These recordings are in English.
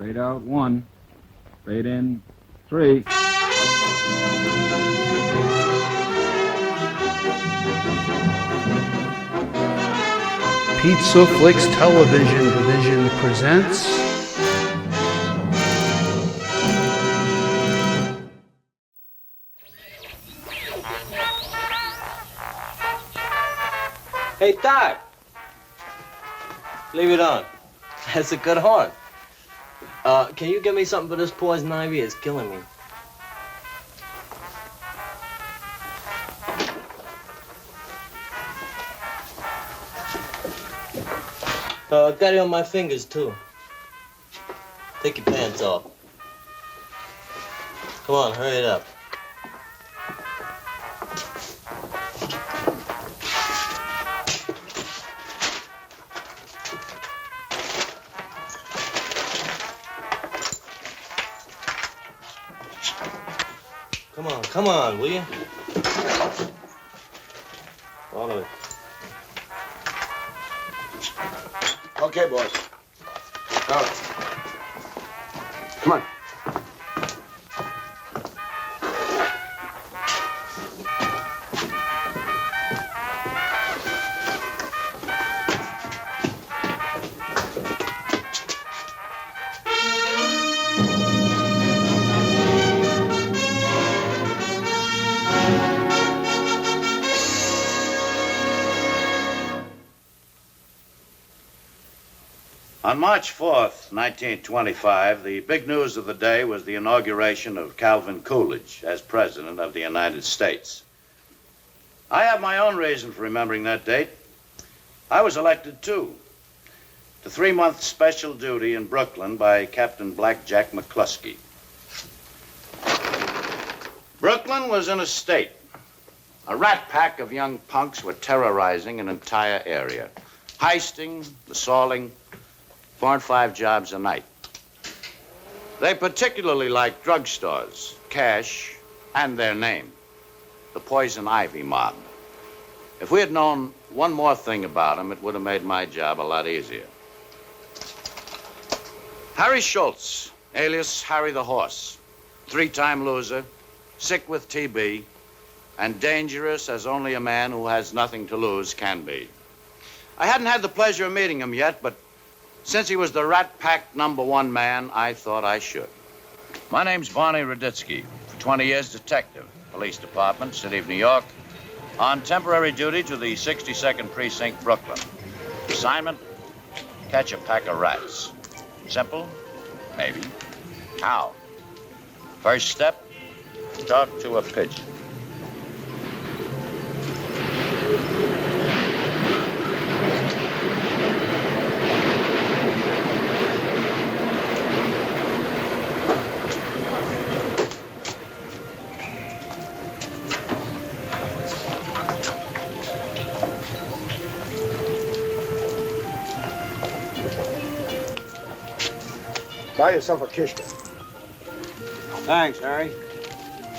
Fade out 1. Fade in 3. Pizza Flicks Television Division presents Hey, Doc! Leave it on. That's a good horn. Can you give me something for this poison ivy? It's killing me. Got it on my fingers, too. Take your pants off. Come on, hurry it up. Come on, will you? Follow it. Okay, boys. Go. Come on. On March 4th, 1925, the big news of the day was the inauguration of Calvin Coolidge as President of the United States. I have my own reason for remembering that date. I was elected, too, to 3-month special duty in Brooklyn by Captain Blackjack McCluskey. Brooklyn was in a state. A rat pack of young punks were terrorizing an entire area, heisting, assaulting, 4 and 5 jobs a night. They particularly liked drugstores, cash, and their name, the Poison Ivy Mob. If we had known one more thing about them, it would have made my job a lot easier. Harry Schultz, alias Harry the Horse, 3-time loser, sick with TB, and dangerous as only a man who has nothing to lose can be. I hadn't had the pleasure of meeting him yet, but since he was the Rat Pack #1 man, I thought I should. My name's Barney Ruditsky, for 20 years detective, police department, city of New York, on temporary duty to the 62nd Precinct, Brooklyn. Assignment, catch a pack of rats. Simple? Maybe. How? First step, talk to a pigeon. Buy yourself a kishka. Thanks, Harry.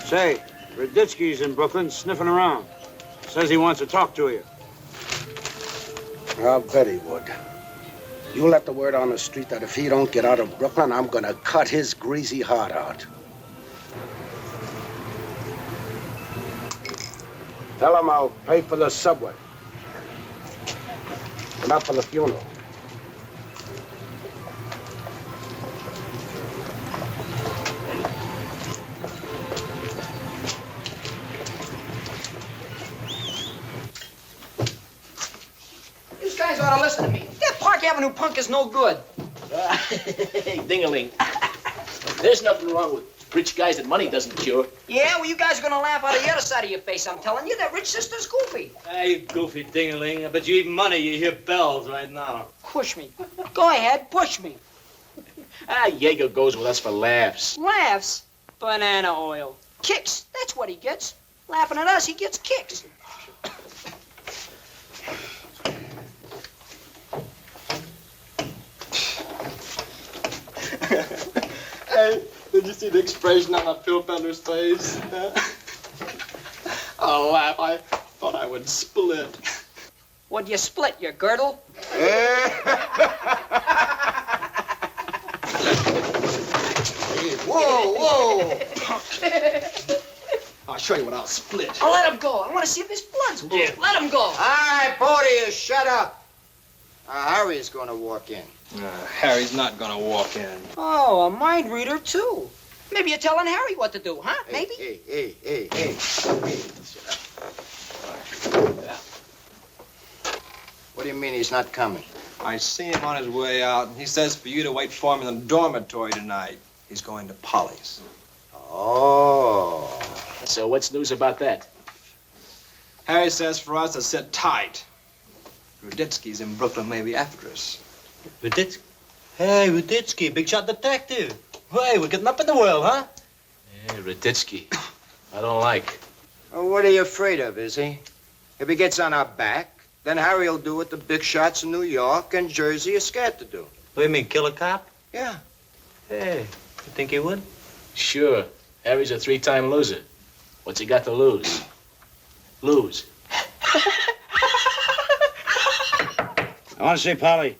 Say, Ruditsky's in Brooklyn sniffing around. Says he wants to talk to you. I'll bet he would. You let the word on the street that if he don't get out of Brooklyn, I'm gonna cut his greasy heart out. Tell him I'll pay for the subway. And not for the funeral. You guys ought to listen to me. That Park Avenue punk is no good. Hey, ding-a-ling. There's nothing wrong with rich guys that money doesn't cure. Yeah, well, you guys are gonna laugh out of the other side of your face, I'm telling you. That rich sister's goofy. Hey, goofy ding-a-ling. I bet you even money you hear bells right now. Push me. Go ahead, push me. Jaeger goes with us for laughs. Laughs? Banana oil. Kicks. That's what he gets. Laughing at us, he gets kicks. Hey, did you see the expression on that Phil Felder's face? Oh, laugh. I thought I would split. What'd you split, your girdle? Whoa! I'll show you what I'll split. Oh, let him go. I want to see if his blood's moving. Let him go. All right, Portia, shut up. Harry's going to walk in. Harry's not gonna walk in. Oh, a mind reader, too. Maybe you're telling Harry what to do, huh? Maybe? Hey. What do you mean he's not coming? I see him on his way out, and he says for you to wait for him in the dormitory tonight. He's going to Polly's. Oh. So what's news about that? Harry says for us to sit tight. Ruditsky's in Brooklyn, maybe after us. Ruditsky? Hey, Ruditsky, big shot detective. Hey, we're getting up in the world, huh? Hey, Ruditsky. I don't like. Well, what are you afraid of, is he? If he gets on our back, then Harry'll do what the big shots in New York and Jersey are scared to do. What do you mean, kill a cop? Yeah. Hey, you think he would? Sure. Harry's a 3-time loser. What's he got to lose? Lose. I want to see Polly.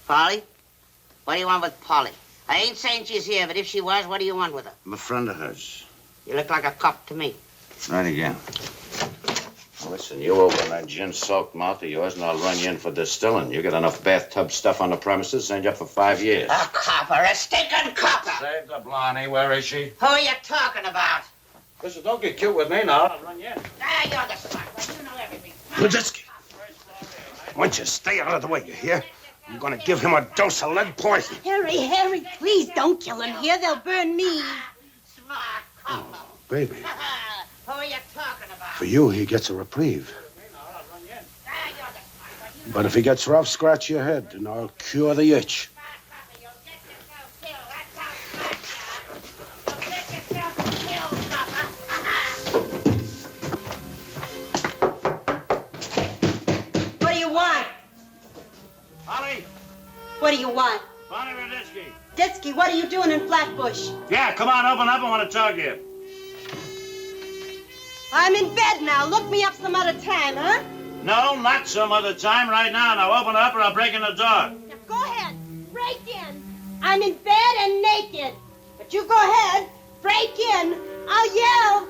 Polly? What do you want with Polly? I ain't saying she's here, but if she was, what do you want with her? I'm a friend of hers. You look like a cop to me. Right again. Listen, you open that gin-soaked mouth of yours and I'll run you in for distilling. You get enough bathtub stuff on the premises, send you up for 5 years. A copper, a stinking copper! Save the Blondie. Where is she? Who are you talking about? Listen, don't get cute with me now. I'll run you in. Ah, you're the smart one. You know everything. Ruditsky, why don't you stay out of the way, you hear? I'm gonna give him a dose of lead poison. Harry, please don't kill him here. They'll burn me. Smart copper. Baby, Who are you talking about? for you, he gets a reprieve. Ah, you're the smart one. But if he gets rough, scratch your head, and I'll cure the itch. You'll get yourself killed. That's how smart you are. You'll get yourself killed, copper. What do you want? Polly! What do you want? Barney Ruditsky. Ruditsky, what are you doing in Flatbush? Yeah, come on, open up. I want to talk to you. I'm in bed now. Look me up some other time, huh? No, not some other time. Right now. Now open up or I'll break in the door. Now go ahead. Break in. I'm in bed and naked. But you go ahead. Break in. I'll yell.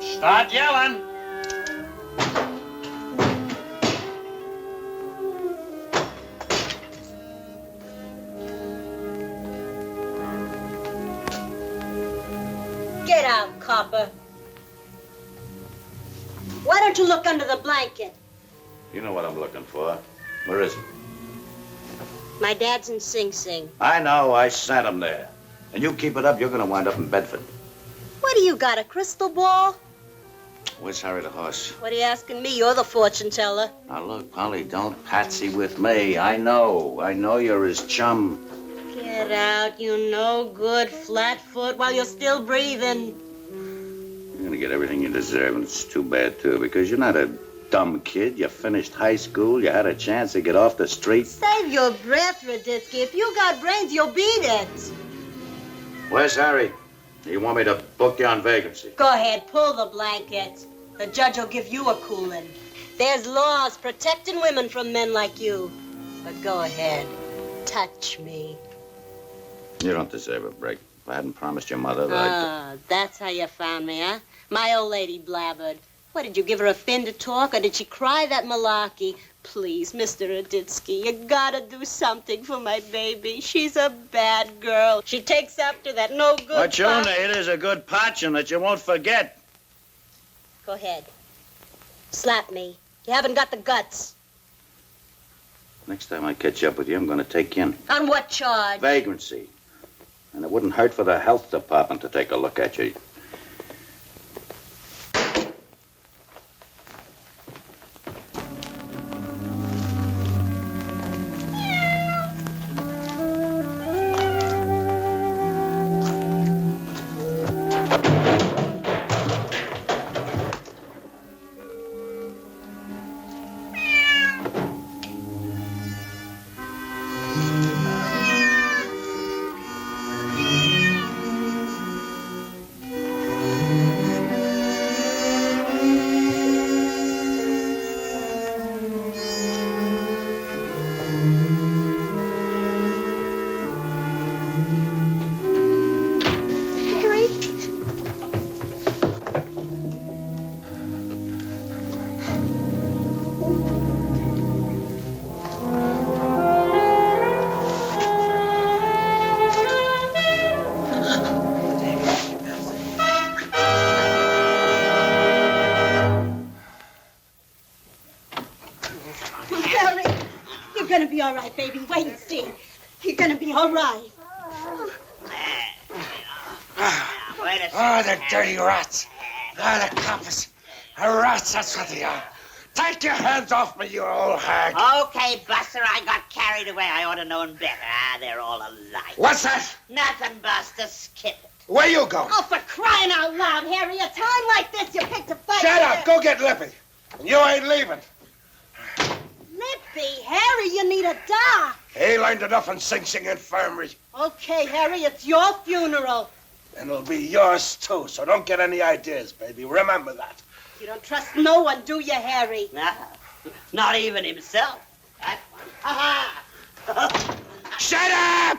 Start yelling. Get out, copper. Why don't you look under the blanket? You know what I'm looking for. Where is he? My dad's in Sing Sing. I know. I sent him there. And you keep it up, you're going to wind up in Bedford. What do you got, a crystal ball? Where's Harry the horse? What are you asking me? You're the fortune teller. Now, look, Polly, don't patsy with me. I know you're his chum. Get out, you no good flatfoot, while you're still breathing. You're going to get everything you deserve, and it's too bad, too, because you're not a dumb kid. You finished high school. You had a chance to get off the street. Save your breath, Ruditsky. If you got brains, you'll beat it. Where's Harry? You want me to book you on vacancy? Go ahead, pull the blanket. The judge will give you a cooling. There's laws protecting women from men like you. But go ahead, touch me. You don't deserve a break. If I hadn't promised your mother that Ah, that's how you found me, huh? My old lady blabbered. What, did you give her a fin to talk, or did she cry that malarkey? Please, Mr. Ruditsky, you gotta do something for my baby. She's a bad girl. She takes after that no good... What you need is a good patching that you won't forget. Go ahead. Slap me. You haven't got the guts. Next time I catch up with you, I'm going to take you in. On what charge? Vagrancy. And it wouldn't hurt for the health department to take a look at you. right, baby. Wait and see. You're gonna be all right. Oh, the dirty rats. Oh, the coppers. The rats, that's what they are. Take your hands off me, you old hag. Okay, Buster, I got carried away. I ought to known better. They're all alike. What's that? Nothing, Buster. Skip it. Where you going? Oh, for crying out loud, Harry. A time like this, you picked a fight. Shut up. Go get Lippy. And you ain't leaving. Lippy, Harry, you need a doc. He learned enough in Sing Sing Infirmary. Okay, Harry, it's your funeral. And it'll be yours, too, so don't get any ideas, baby. Remember that. You don't trust no one, do you, Harry? No, not even himself. Shut up!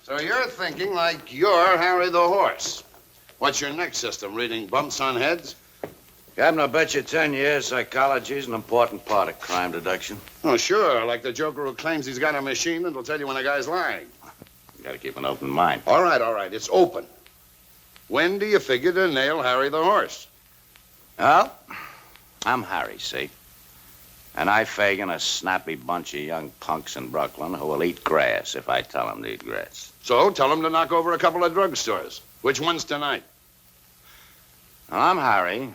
So you're thinking like you're Harry the Horse. What's your next system, reading bumps on heads? Captain, I bet you 10 years psychology is an important part of crime deduction. Oh, sure, like the joker who claims he's got a machine that'll tell you when a guy's lying. You gotta keep an open mind. All right, it's open. When do you figure to nail Harry the Horse? Well, I'm Harry, see? And I Fagin a snappy bunch of young punks in Brooklyn who will eat grass if I tell them to eat grass. So tell him to knock over a couple of drugstores. Which one's tonight? Well, I'm Harry.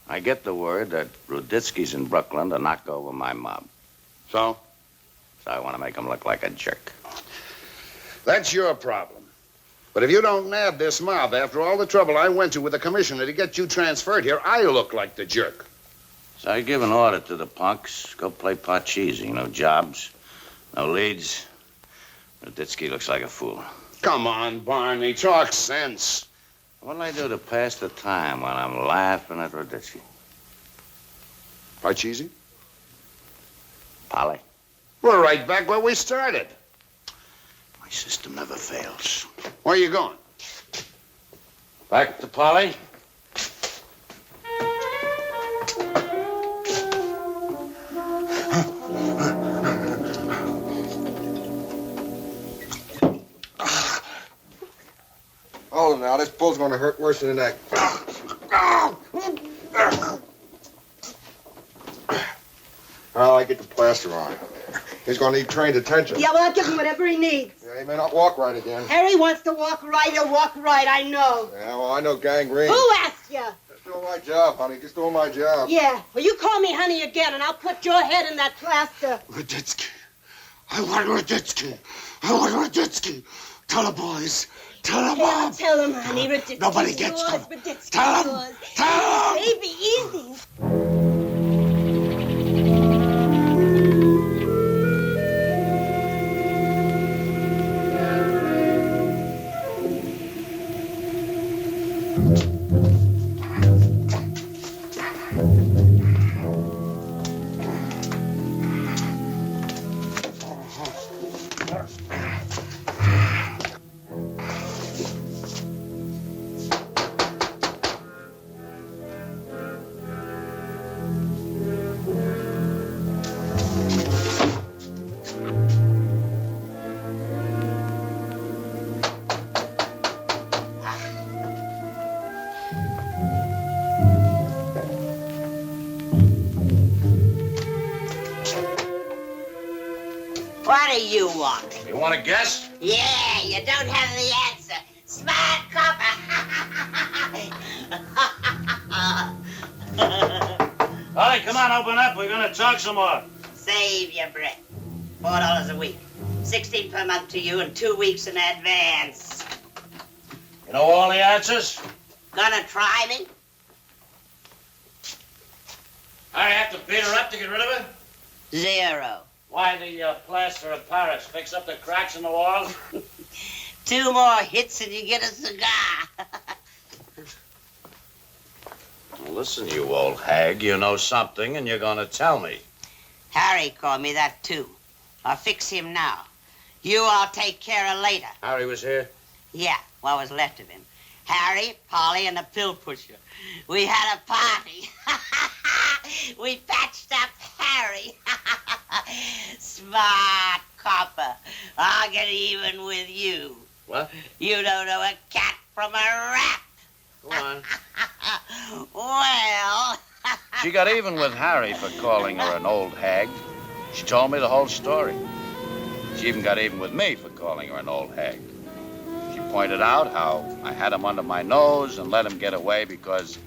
I get the word that Ruditsky's in Brooklyn to knock over my mob. So? So I want to make him look like a jerk. That's your problem. But if you don't nab this mob, after all the trouble I went to with the commissioner to get you transferred here, I look like the jerk. So I give an order to the punks. Go play Parcheesi. No jobs, no leads. Ruditsky looks like a fool. Come on, Barney, talk sense. What'll I do to pass the time when I'm laughing at Ruditsky? Parcheesi? Polly. We're right back where we started. My system never fails. Where are you going? Back to Polly. Hold it now. This pull's gonna hurt worse than the neck. Well, I get the plaster on. He's gonna need trained attention. Yeah, well, I'll give him whatever he needs. Yeah, he may not walk right again. Harry wants to walk right, he'll walk right, I know. Yeah, well, I know gangrene. Who asked you? Just doing my job, honey. Just doing my job. Yeah, well, you call me honey again, and I'll put your head in that plaster. Ruditsky. I want Ruditsky. I want Ruditsky. Tell the boys. Tell them all. Tell him, honey. Ruditsky's Nobody gets yours, them. Ruditsky's Tell them. yours. Tell them. Baby, easy. What do you want? You want to guess? Yeah, you don't have the answer. Smart copper. Polly, come on, open up. We're going to talk some more. Save your breath. $4 a week. 16 per month to you and 2 weeks in advance. You know all the answers? Gonna try me? I have to beat her up to get rid of her? 0. Why the plaster of Paris? Fix up the cracks in the walls? 2 more hits and you get a cigar. Well, listen, you old hag. You know something, and you're going to tell me. Harry called me that, too. I'll fix him now. You I'll take care of later. Harry was here? Yeah, what was left of him. Harry, Polly, and the pill pusher. We had a party. We patched up Harry. Smart copper. I'll get even with you. What? You don't know a cat from a rat. Go on. Well, She got even with Harry for calling her an old hag. She told me the whole story. She even got even with me for calling her an old hag. She pointed out how I had him under my nose and let him get away because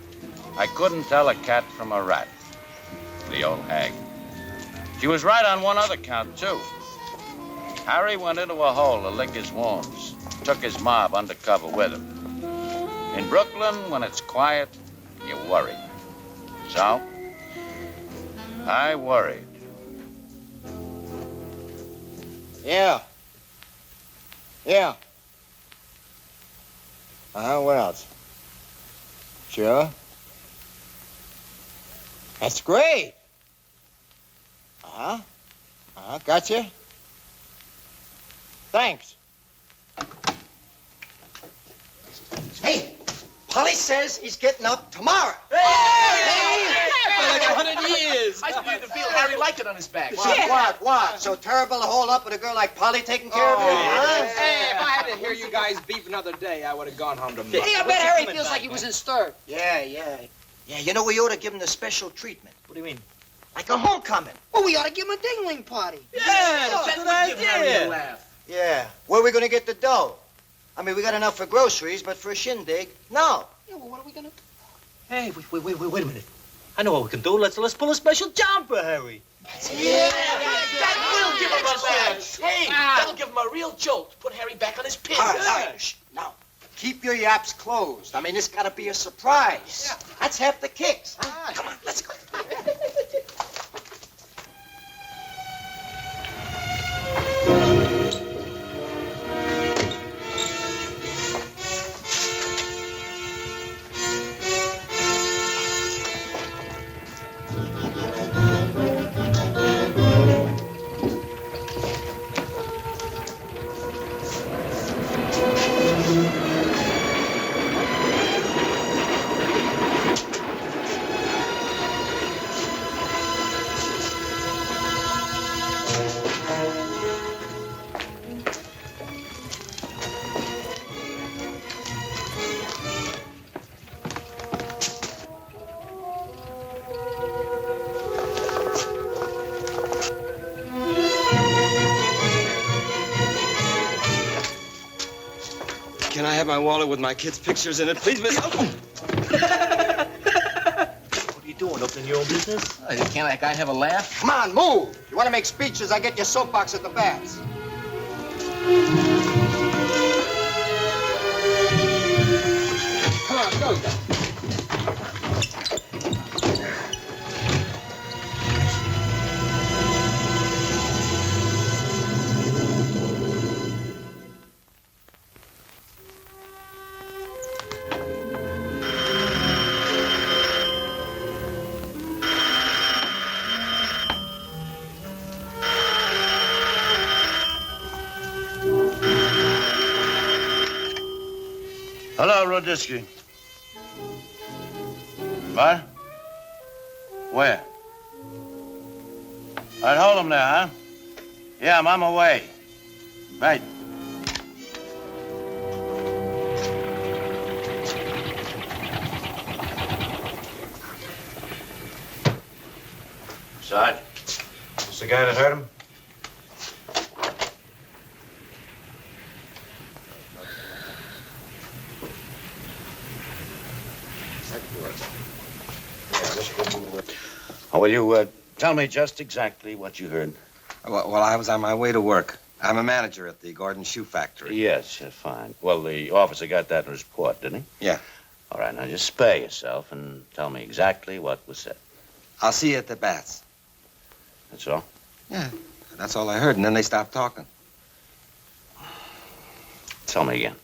I couldn't tell a cat from a rat. The old hag. She was right on one other count, too. Harry went into a hole to lick his wounds, took his mob undercover with him. In Brooklyn, when it's quiet, you worry. So, I worried. Yeah. What else? Sure. That's great. Gotcha. Thanks. Hey, Polly says he's getting up tomorrow. For like 100 years. I begin to feel Harry liked it on his back. What? So terrible to hold up with a girl like Polly taking care of you, huh? Hey, if I had to hear you guys beef another day, I would have gone home to mother. Hey, I bet Harry feels like he was in stir. Yeah, you know, we ought to give him the special treatment. What do you mean? Like a homecoming. Well, we ought to give him a dingling party. Yeah, that's a good idea. Laugh. Yeah. Where are we going to get the dough? I mean, we got enough for groceries, but for a shindig, no. Yeah, well, what are we gonna do? Hey, wait a minute. I know what we can do. Let's pull a special jump for Harry. That will give him a laugh. Hey, that'll give him a real jolt. Put Harry back on his pins. All right. Shh. Now, keep your yaps closed. I mean, it's got to be a surprise. Yeah. That's half the kicks. Huh? Come on, let's go. Can I have my wallet with my kids' pictures in it, please, miss? What are you doing, opening your own business? Can't that guy have a laugh? Come on, move. You want to make speeches, I get your soapbox at the bats. Come on, go. Hello, Ruditsky. What? Where? All right, hold him there, huh? Yeah, I'm on my way. Right. Sarge? It's the guy that hurt him? Oh, will you tell me just exactly what you heard? Well, I was on my way to work. I'm a manager at the Gordon Shoe Factory. Yes, fine. Well, the officer got that in his report, didn't he? Yeah. All right, now just spare yourself and tell me exactly what was said. I'll see you at the bats. That's all? Yeah, that's all I heard, and then they stopped talking. Tell me again.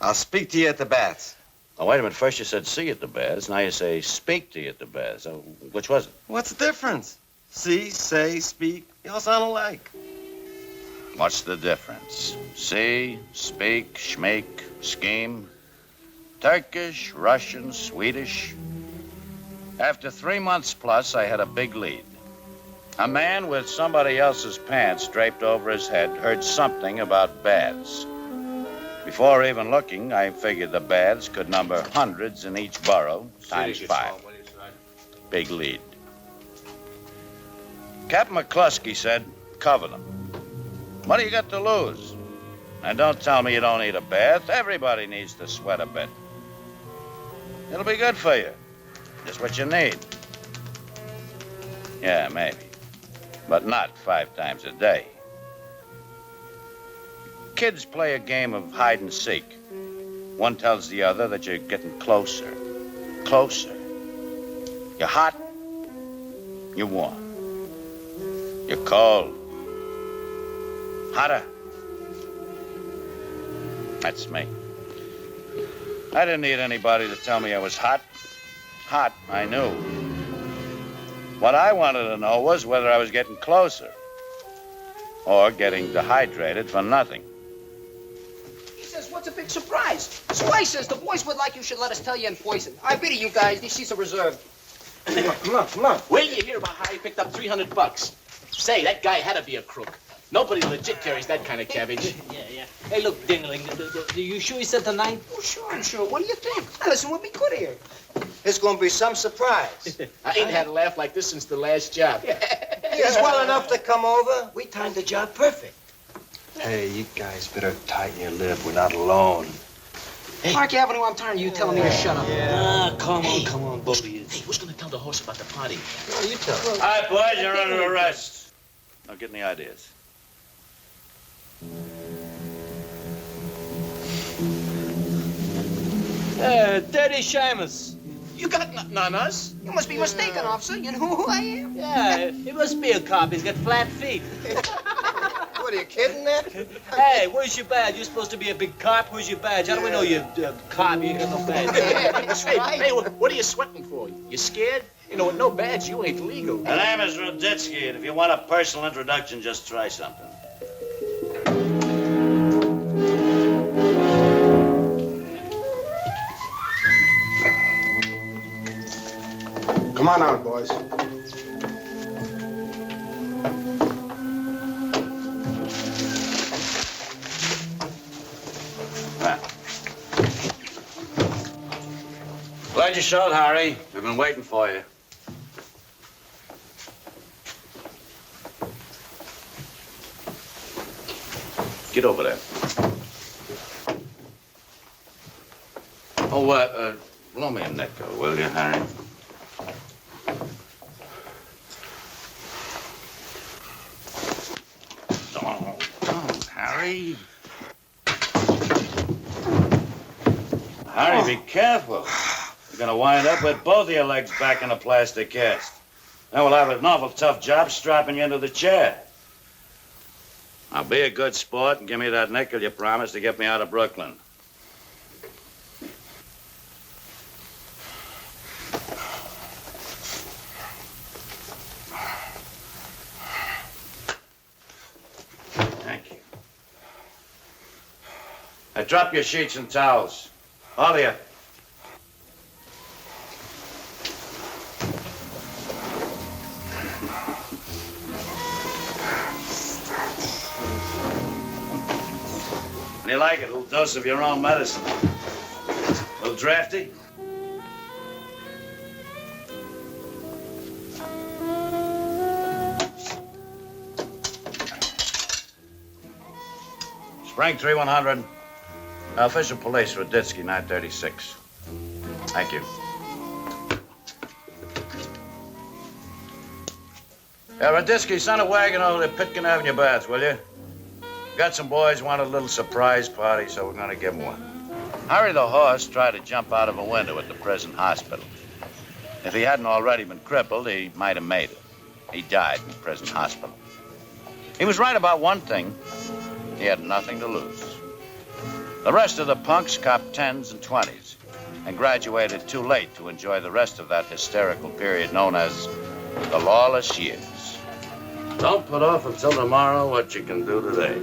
I'll speak to you at the bats. Oh, wait a minute. First you said see you at the Bears. Now you say speak to you at the Bears. So, which was it? What's the difference? See, say, speak. They all sound alike. What's the difference? See, speak, schmeek, scheme. Turkish, Russian, Swedish. After 3 months plus, I had a big lead. A man with somebody else's pants draped over his head heard something about baths. Before even looking, I figured the baths could number hundreds in each borough, times 5. big lead. Captain McCluskey said, cover them. What do you got to lose? And don't tell me you don't need a bath. Everybody needs to sweat a bit. It'll be good for you. Just what you need. Yeah, maybe. But not 5 times a day. Kids play a game of hide and seek. One tells the other that you're getting closer. Closer. You're hot. You're warm. You're cold. Hotter. That's me. I didn't need anybody to tell me I was hot. Hot, I knew. What I wanted to know was whether I was getting closer or getting dehydrated for nothing. He says, what's a big surprise? So I says, the boys would like you should let us tell you in poison. I pity you guys. These seats are reserved. Come on. Wait till you hear about how he picked up $300. Say, that guy had to be a crook. Nobody legit carries that kind of cabbage. Yeah. Hey, look, Dingling, you sure he said tonight? Oh, sure, I'm sure. What do you think? Now, listen, we'll be good here. There's going to be some surprise. I ain't had a laugh like this since the last job. He's well enough to come over. We timed the job perfect. Hey, you guys better tighten your lip. We're not alone. Hey. Park Avenue, I'm tired of you telling me to shut up. Come on, both of you. Hey, who's going to tell the horse about the party? No, you tell him. All right, boys, you're under arrest. Don't get any ideas. Dirty Shamus. You got nothing on us. You must be mistaken, officer. You know who I am? Yeah, he must be a cop. He's got flat feet. What, are you kidding there? Hey, where's your badge? You're supposed to be a big cop. Where's your badge? How do we know you're a cop? You ain't got no badge. Hey, what are you sweating for? You scared? You know, with no badge, you ain't legal. My name is Ruditsky, and if you want a personal introduction, just try something. Come on out, boys. Glad you showed, Harry. We've been waiting for you. Get over there. Oh, blow me a nickel, will you, Harry? Don't, Harry. Harry, be careful. You're gonna wind up with both of your legs back in a plastic cast. Then we'll have an awful tough job strapping you into the chair. Now, be a good sport and give me that nickel you promised to get me out of Brooklyn. Thank you. Now, drop your sheets and towels. All of you. You like it? A little dose of your own medicine. A little drafty? Spring 3100. Official police, Ruditsky, 936. Thank you. Yeah, Ruditsky, send a wagon over to Pitkin Avenue Baths, will you? Got some boys want a little surprise party, so we're gonna give them one. Harry the horse tried to jump out of a window at the prison hospital. If he hadn't already been crippled, he might have made it. He died in the prison hospital. He was right about one thing. He had nothing to lose. The rest of the punks copped 10s and 20s and graduated too late to enjoy the rest of that hysterical period known as the lawless years. Don't put off until tomorrow what you can do today.